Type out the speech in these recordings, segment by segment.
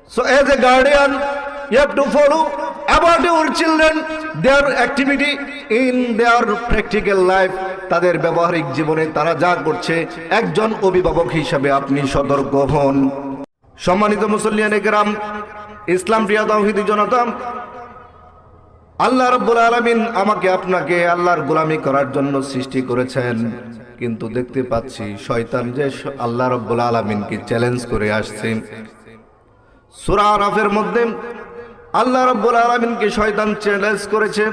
So as a guardian, you have to follow about your children, their activity in their practical life. তাদের ব্যবহারিক জীবনে তারা যা করছে, একজন অভিভাবক হিসাবে আপনি সতর্ক হন। সম্মানিত মুসল্লিয়ানে কেরাম, ইসলাম প্রিয় তাওহীদি জনতা, আল্লাহ রাব্বুল আলামিন আমাকে আপনাকে আল্লাহর গোলামি করার জন্য সৃষ্টি করেছেন, কিন্তু দেখতে পাচ্ছি শয়তান যে আল্লাহ রাব্বুল আলামিনকে চ্যালেঞ্জ করে আসছে। সূরা আরাফের মধ্যে আল্লাহ রাব্বুল আলামিনকে শয়তান চ্যালেঞ্জ করেছে,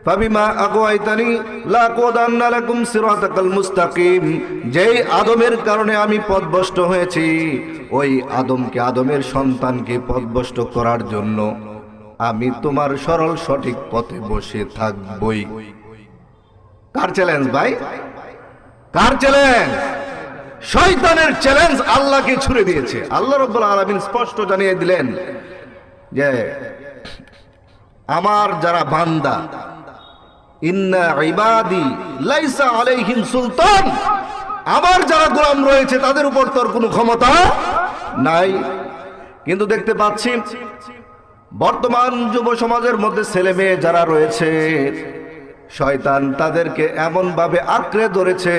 ফাবিমা আগওয়াইতানি লাকুদান্না লাকুম সিরাতাকাল মুস্তাকিম। যেই আদমের কারণে আমি পথভ্রষ্ট হয়েছি, ওই আদমকে, আদমের সন্তানকে পথভ্রষ্ট করার জন্য আমি তোমার সরল সঠিক পথে বসে থাকবই। কার চ্যালেঞ্জ ভাই? কার চ্যালেঞ্জ? শয়তানের চ্যালেঞ্জ আল্লাহকে ছুড়ে দিয়েছে। আল্লাহ রাব্বুল আলামিন স্পষ্ট জানিয়ে দিলেন যে আমার যারা বান্দা, ইন্না ইবাদি লাইসা আলাইহিম সুলতান, আমার যারা গোলাম রয়েছে তাদের উপর তোর কোনো ক্ষমতা নাই। কিন্তু দেখতে পাচ্ছি বর্তমান যুব সমাজের মধ্যে ছেলে মেয়ে যারা রয়েছে, শয়তান তাদেরকে এমন ভাবে আঁকড়ে ধরেছে,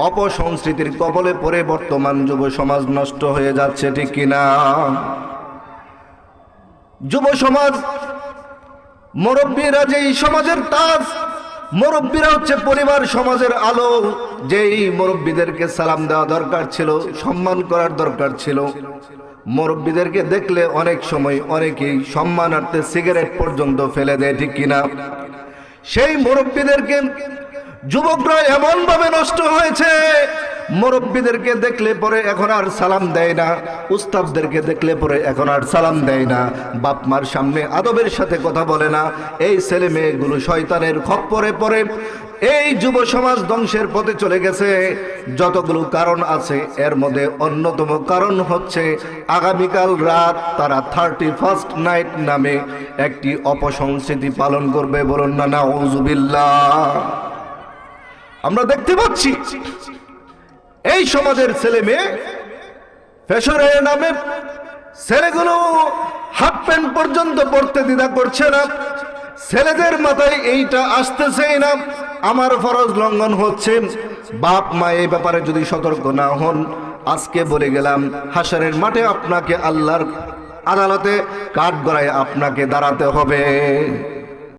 অপসংস্কৃতির কবলে পড়ে বর্তমান যুব সমাজ নষ্ট হয়ে যাচ্ছে, ঠিক কিনা? যুব সমাজ, মুরব্বীরা যেই সমাজের তাজ, মুরব্বীরা হচ্ছে পরিবার সমাজের আলো। যেই মুরব্বীদেরকে সালাম দেওয়া দরকার ছিল, সম্মান করার দরকার ছিল, মুরব্বীদেরকে দেখলে অনেক সময় অনেকেই সম্মানার্থে সিগারেট পর্যন্ত ফেলে দেয়, ঠিক কিনা? সেই মুরব্বীদেরকে যুবকরা এমন ভাবে নষ্ট হয়েছে, মুরব্বীদেরকে দেখলে পরে এখন আর সালাম দেয় না, উস্তাদদেরকে দেখলে পরে এখন আর সালাম দেয় না, বাপ মার সামনে আদবের সাথে কথা বলে না। এই ছেলে মেয়েগুলো শয়তানের খপ্পরে পড়ে এই যুব সমাজ ধ্বংসের পথে চলে গেছে। যতগুলো কারণ আছে এর মধ্যে অন্যতম কারণ হচ্ছে আগামীকাল রাত তারা 31st নাইট নামে একটি অপসংস্কৃতি পালন করবে। বলুন না নাউযুবিল্লাহ। আমরা দেখতে পাচ্ছি এই সমাজের ছেলে মেয়ে ফ্যাশনের নামে ছেলেগুলো হাফ প্যান্ট পর্যন্ত পরতে দ্বিধা করছে না। ছেলেদের মাথায় এইটা আসতেছেই না, আমার ফরজ লঙ্ঘন হচ্ছে। বাপ মা এই ব্যাপারে যদি সতর্ক না হন, আজকে বলে গেলাম হাশরের মাঠে আপনাকে আল্লাহর আদালতে কাঠগড়ায় আপনাকে দাঁড়াতে হবে।